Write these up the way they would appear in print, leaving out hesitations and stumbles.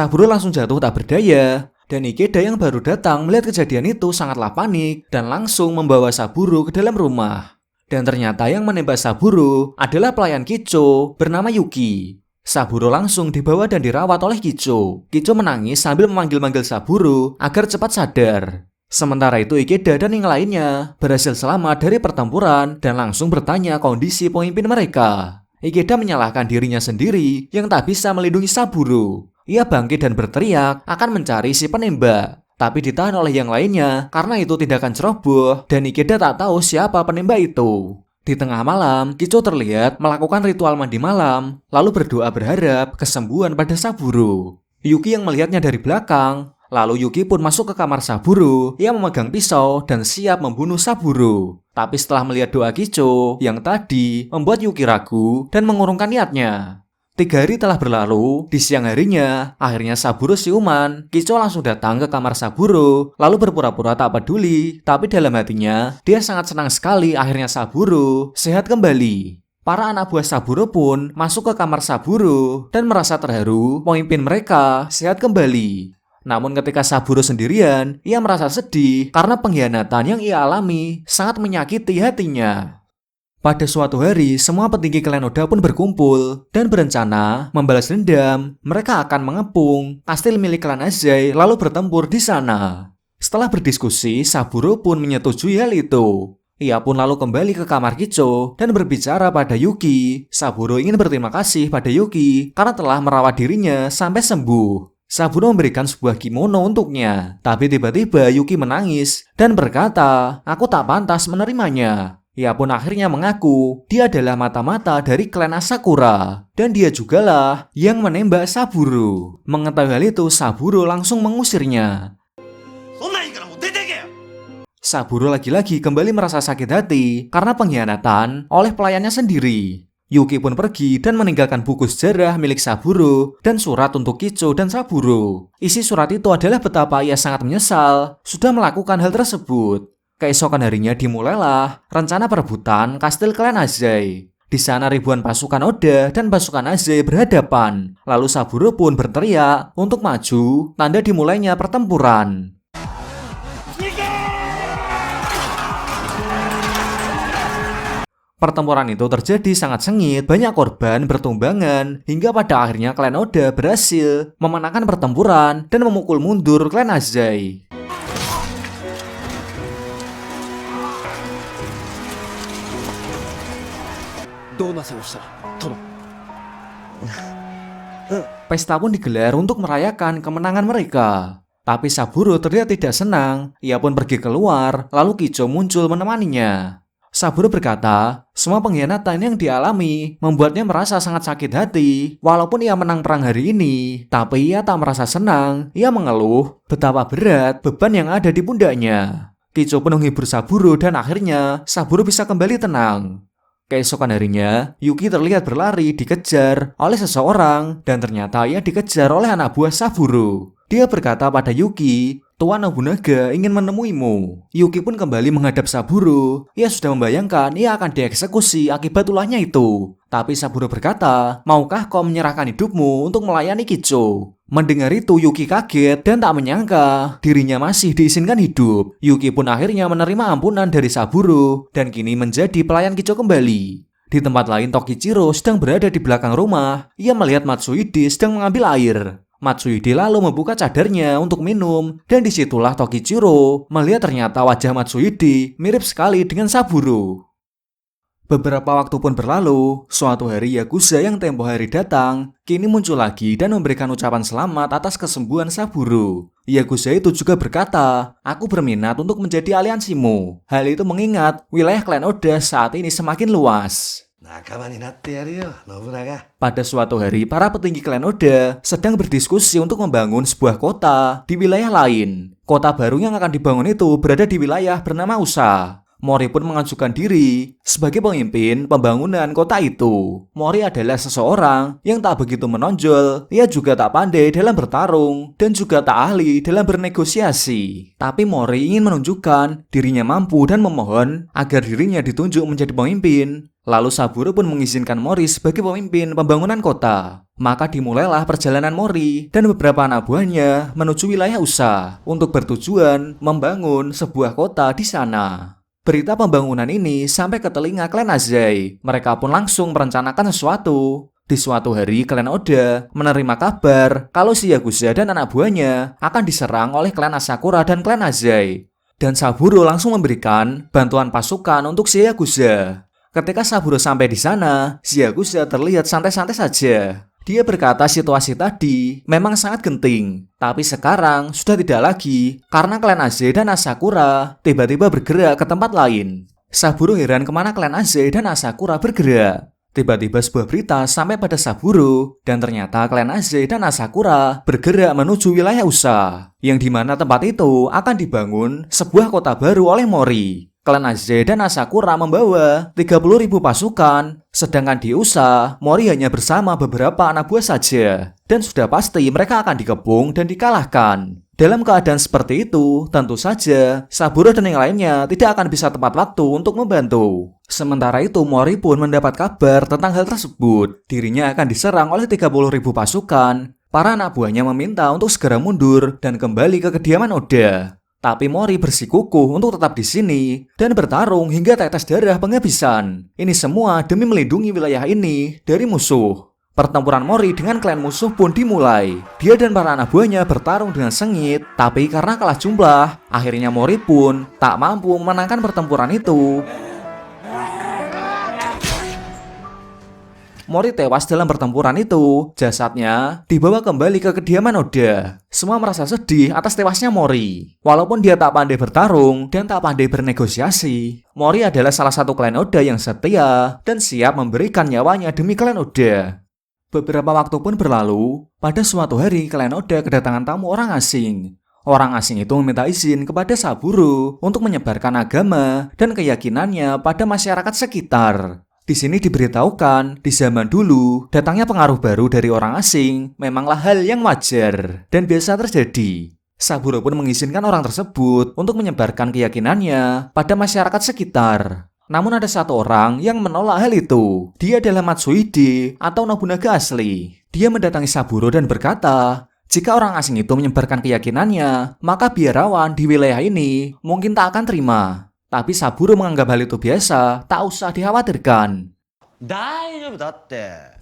Saburo langsung jatuh tak berdaya. Dan Ikeda yang baru datang melihat kejadian itu sangatlah panik dan langsung membawa Saburo ke dalam rumah. Dan ternyata yang menembak Saburo adalah pelayan Kicho bernama Yuki. Saburo langsung dibawa dan dirawat oleh Kicho. Kicho menangis sambil memanggil-manggil Saburo agar cepat sadar. Sementara itu Ikeda dan yang lainnya berhasil selamat dari pertempuran dan langsung bertanya kondisi pemimpin mereka. Ikeda menyalahkan dirinya sendiri yang tak bisa melindungi Saburo. Ia bangkit dan berteriak akan mencari si penembak. Tapi ditahan oleh yang lainnya karena itu tindakan ceroboh dan Ikeda tak tahu siapa penembak itu. Di tengah malam, Kicho terlihat melakukan ritual mandi malam, lalu berdoa berharap kesembuhan pada Saburo. Yuki yang melihatnya dari belakang, lalu Yuki pun masuk ke kamar Saburo yang memegang pisau dan siap membunuh Saburo. Tapi setelah melihat doa Kicho yang tadi membuat Yuki ragu dan mengurungkan niatnya. 3 hari telah berlalu, di siang harinya, akhirnya Saburo siuman. Kicho langsung datang ke kamar Saburo, lalu berpura-pura tak peduli, tapi dalam hatinya, dia sangat senang sekali akhirnya Saburo sehat kembali. Para anak buah Saburo pun masuk ke kamar Saburo dan merasa terharu pemimpin mereka sehat kembali. Namun ketika Saburo sendirian, ia merasa sedih karena pengkhianatan yang ia alami sangat menyakiti hatinya. Pada suatu hari, semua petinggi klan Oda pun berkumpul dan berencana membalas dendam. Mereka akan mengepung kastil milik klan Azai lalu bertempur di sana. Setelah berdiskusi, Saburo pun menyetujui hal itu. Ia pun lalu kembali ke kamar Kicho dan berbicara pada Yuki. Saburo ingin berterima kasih pada Yuki karena telah merawat dirinya sampai sembuh. Saburo memberikan sebuah kimono untuknya. Tapi tiba-tiba Yuki menangis dan berkata, "Aku tak pantas menerimanya." Ia pun akhirnya mengaku dia adalah mata-mata dari klan Asakura dan dia jugalah yang menembak Saburo. Mengetahui hal itu, Saburo langsung mengusirnya. Saburo lagi-lagi kembali merasa sakit hati karena pengkhianatan oleh pelayannya sendiri. Yuki pun pergi dan meninggalkan buku sejarah milik Saburo dan surat untuk Kicho dan Saburo. Isi surat itu adalah betapa ia sangat menyesal sudah melakukan hal tersebut. Keesokan harinya dimulailah rencana perebutan kastil klan Azai. Di sana ribuan pasukan Oda dan pasukan Azai berhadapan. Lalu Saburo pun berteriak untuk maju, tanda dimulainya pertempuran. Pertempuran itu terjadi sangat sengit, banyak korban bertumbangan, hingga pada akhirnya klan Oda berhasil memenangkan pertempuran dan memukul mundur klan Azai. Pesta pun digelar untuk merayakan kemenangan mereka. Tapi Saburo terlihat tidak senang. Ia pun pergi keluar, lalu Kicho muncul menemaninya. Saburo berkata, semua pengkhianatan yang dialami membuatnya merasa sangat sakit hati. Walaupun ia menang perang hari ini, tapi ia tak merasa senang. Ia mengeluh betapa berat beban yang ada di pundaknya. Kicho pun menghibur Saburo dan akhirnya Saburo bisa kembali tenang. Keesokan harinya, Yuki terlihat berlari dikejar oleh seseorang dan ternyata ia dikejar oleh anak buah Saburo. Dia berkata pada Yuki, "Tuan Nobunaga ingin menemuimu." Yuki pun kembali menghadap Saburo. Ia sudah membayangkan ia akan dieksekusi akibat ulahnya itu. Tapi Saburo berkata, "Maukah kau menyerahkan hidupmu untuk melayani Kicho?" Mendengar itu Yuki kaget dan tak menyangka dirinya masih diizinkan hidup. Yuki pun akhirnya menerima ampunan dari Saburo dan kini menjadi pelayan Kicho kembali. Di tempat lain Tokichiro sedang berada di belakang rumah. Ia melihat Matsuhide sedang mengambil air. Matsuhide lalu membuka cadarnya untuk minum dan disitulah Tokichiro melihat ternyata wajah Matsuhide mirip sekali dengan Saburo. Beberapa waktu pun berlalu, suatu hari Yakuza yang tempo hari datang, kini muncul lagi dan memberikan ucapan selamat atas kesembuhan Saburo. Yakuza itu juga berkata, "Aku berminat untuk menjadi aliansimu." Hal itu mengingat wilayah klan Oda saat ini semakin luas. Pada suatu hari, para petinggi klan Oda sedang berdiskusi untuk membangun sebuah kota di wilayah lain. Kota baru yang akan dibangun itu berada di wilayah bernama Usa. Mori pun mengajukan diri sebagai pemimpin pembangunan kota itu. Mori adalah seseorang yang tak begitu menonjol, ia juga tak pandai dalam bertarung, dan juga tak ahli dalam bernegosiasi. Tapi Mori ingin menunjukkan dirinya mampu dan memohon agar dirinya ditunjuk menjadi pemimpin. Lalu Saburo pun mengizinkan Mori sebagai pemimpin pembangunan kota. Maka dimulailah perjalanan Mori dan beberapa anak buahnya menuju wilayah Usa untuk bertujuan membangun sebuah kota di sana. Berita pembangunan ini sampai ke telinga klan Azai. Mereka pun langsung merencanakan sesuatu. Di suatu hari, klan Oda menerima kabar kalau si Yakuza dan anak buahnya akan diserang oleh klan Asakura dan klan Azai. Dan Saburo langsung memberikan bantuan pasukan untuk si Yakuza. Ketika Saburo sampai di sana, si Yakuza terlihat santai-santai saja. Dia berkata situasi tadi memang sangat genting, tapi sekarang sudah tidak lagi karena klan Azai dan Asakura tiba-tiba bergerak ke tempat lain. Saburo heran kemana klan Azai dan Asakura bergerak. Tiba-tiba sebuah berita sampai pada Saburo dan ternyata klan Azai dan Asakura bergerak menuju wilayah Usa, yang dimana tempat itu akan dibangun sebuah kota baru oleh Mori. Klan Azai dan Asakura membawa 30.000 pasukan, sedangkan di Usa, Mori hanya bersama beberapa anak buah saja. Dan sudah pasti mereka akan dikepung dan dikalahkan. Dalam keadaan seperti itu, tentu saja Saburo dan yang lainnya tidak akan bisa tepat waktu untuk membantu. Sementara itu, Mori pun mendapat kabar tentang hal tersebut. Dirinya akan diserang oleh 30.000 pasukan. Para anak buahnya meminta untuk segera mundur dan kembali ke kediaman Oda. Tapi Mori bersikukuh untuk tetap di sini dan bertarung hingga tetes darah penghabisan. Ini semua demi melindungi wilayah ini dari musuh. Pertempuran Mori dengan klan musuh pun dimulai. Dia dan para anak buahnya bertarung dengan sengit, tapi karena kalah jumlah, akhirnya Mori pun tak mampu memenangkan pertempuran itu. Mori tewas dalam pertempuran itu. Jasadnya dibawa kembali ke kediaman Oda. Semua merasa sedih atas tewasnya Mori. Walaupun dia tak pandai bertarung dan tak pandai bernegosiasi, Mori adalah salah satu klan Oda yang setia dan siap memberikan nyawanya demi klan Oda. Beberapa waktu pun berlalu. Pada suatu hari, klan Oda kedatangan tamu orang asing. Orang asing itu meminta izin kepada Saburo untuk menyebarkan agama dan keyakinannya pada masyarakat sekitar. Di sini diberitahukan, di zaman dulu, datangnya pengaruh baru dari orang asing memanglah hal yang wajar dan biasa terjadi. Saburo pun mengizinkan orang tersebut untuk menyebarkan keyakinannya pada masyarakat sekitar. Namun ada satu orang yang menolak hal itu. Dia adalah Matsuhide atau Nobunaga asli. Dia mendatangi Saburo dan berkata, jika orang asing itu menyebarkan keyakinannya, maka biarawan di wilayah ini mungkin tak akan terima. Tapi Saburo menganggap hal itu biasa, tak usah dikhawatirkan.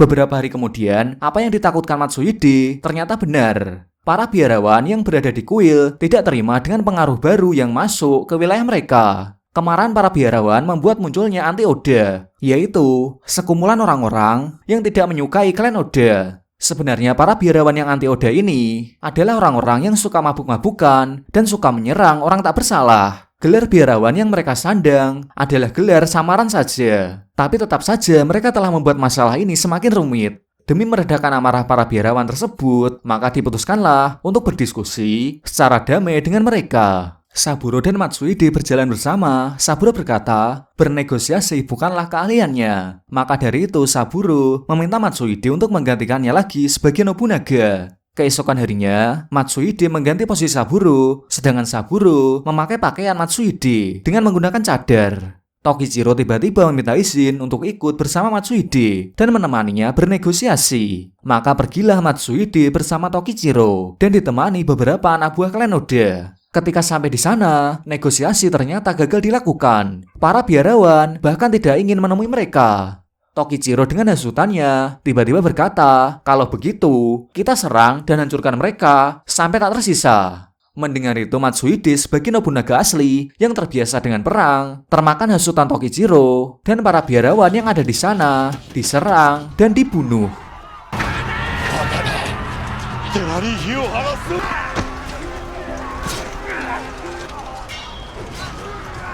Beberapa hari kemudian, apa yang ditakutkan Matsuhide ternyata benar. Para biarawan yang berada di kuil tidak terima dengan pengaruh baru yang masuk ke wilayah mereka. Kemarahan para biarawan membuat munculnya anti-Oda, yaitu sekumpulan orang-orang yang tidak menyukai klan Oda. Sebenarnya para biarawan yang anti-Oda ini adalah orang-orang yang suka mabuk-mabukan dan suka menyerang orang tak bersalah. Gelar biarawan yang mereka sandang adalah gelar samaran saja. Tapi tetap saja mereka telah membuat masalah ini semakin rumit. Demi meredakan amarah para biarawan tersebut, maka diputuskanlah untuk berdiskusi secara damai dengan mereka. Saburo dan Matsuhide berjalan bersama. Saburo berkata, bernegosiasi bukanlah keahliannya. Maka dari itu Saburo meminta Matsuhide untuk menggantikannya lagi sebagai Nobunaga. Keesokan harinya, Matsuhide mengganti posisi Saburo, sedangkan Saburo memakai pakaian Matsuhide dengan menggunakan cadar. Tokichiro tiba-tiba meminta izin untuk ikut bersama Matsuhide dan menemaninya bernegosiasi. Maka pergilah Matsuhide bersama Tokichiro dan ditemani beberapa anak buah klan Oda. Ketika sampai di sana, negosiasi ternyata gagal dilakukan. Para biarawan bahkan tidak ingin menemui mereka. Tokichiro dengan hasutannya tiba-tiba berkata, kalau begitu, kita serang dan hancurkan mereka sampai tak tersisa. Mendengar itu Matsuhide sebagai Nobunaga asli yang terbiasa dengan perang, termakan hasutan Tokichiro dan para biarawan yang ada di sana diserang dan dibunuh.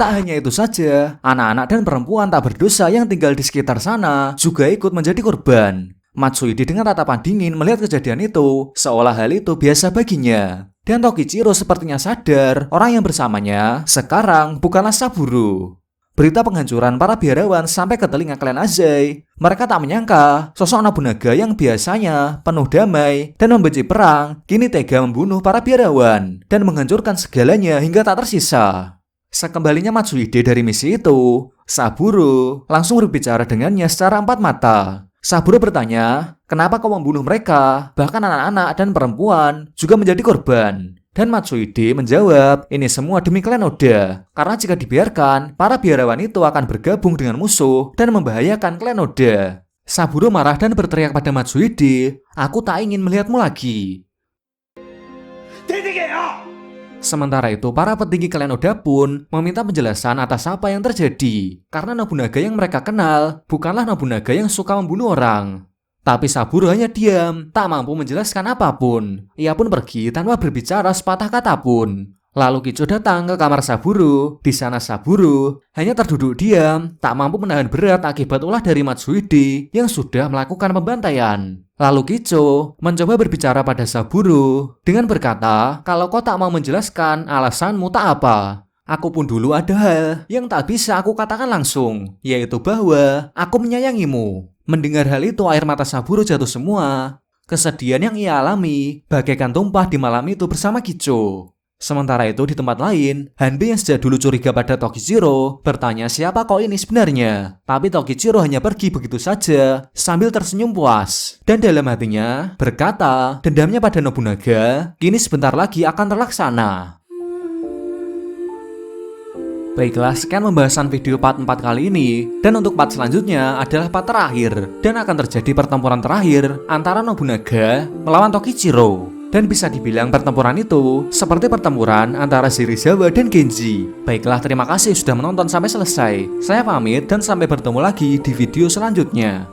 Tak hanya itu saja, anak-anak dan perempuan tak berdosa yang tinggal di sekitar sana juga ikut menjadi korban. Matsuhide dengan tatapan dingin melihat kejadian itu, seolah hal itu biasa baginya. Dan Tokichiro sepertinya sadar orang yang bersamanya sekarang bukanlah Saburo. Berita penghancuran para biarawan sampai ke telinga klan Azai. Mereka tak menyangka sosok Nobunaga yang biasanya penuh damai dan membenci perang, kini tega membunuh para biarawan dan menghancurkan segalanya hingga tak tersisa. Sekembalinya Matsuhide dari misi itu, Saburo langsung berbicara dengannya secara empat mata. Saburo bertanya, kenapa kau membunuh mereka? Bahkan anak-anak dan perempuan juga menjadi korban. Dan Matsuhide menjawab, ini semua demi klan Oda. Karena jika dibiarkan, para biarawan itu akan bergabung dengan musuh dan membahayakan klan Oda. Saburo marah dan berteriak pada Matsuhide, aku tak ingin melihatmu lagi. Sementara itu, para petinggi klan Oda pun meminta penjelasan atas apa yang terjadi. Karena Nobunaga yang mereka kenal bukanlah Nobunaga yang suka membunuh orang. Tapi Saburo hanya diam, tak mampu menjelaskan apapun. Ia pun pergi tanpa berbicara sepatah kata pun. Lalu Kicho datang ke kamar Saburo. Di sana Saburo hanya terduduk diam, tak mampu menahan berat akibat ulah dari Matsuhide yang sudah melakukan pembantaian. Lalu Kicho mencoba berbicara pada Saburo dengan berkata, kalau kau tak mau menjelaskan alasanmu tak apa. Aku pun dulu ada hal yang tak bisa aku katakan langsung, yaitu bahwa aku menyayangimu. Mendengar hal itu air mata Saburo jatuh semua. Kesedihan yang ia alami bagaikan tumpah di malam itu bersama Kicho. Sementara itu di tempat lain, Hanbei yang sejak dulu curiga pada Tokichiro bertanya siapa kau ini sebenarnya. Tapi Tokichiro hanya pergi begitu saja sambil tersenyum puas. Dan dalam hatinya berkata dendamnya pada Nobunaga kini sebentar lagi akan terlaksana. Baiklah, sekian pembahasan video part 4 kali ini. Dan untuk part selanjutnya adalah part terakhir. Dan akan terjadi pertempuran terakhir antara Nobunaga melawan Tokichiro. Dan bisa dibilang pertempuran itu seperti pertempuran antara Shirazawa dan Genji. Baiklah, terima kasih sudah menonton sampai selesai. Saya pamit dan sampai bertemu lagi di video selanjutnya.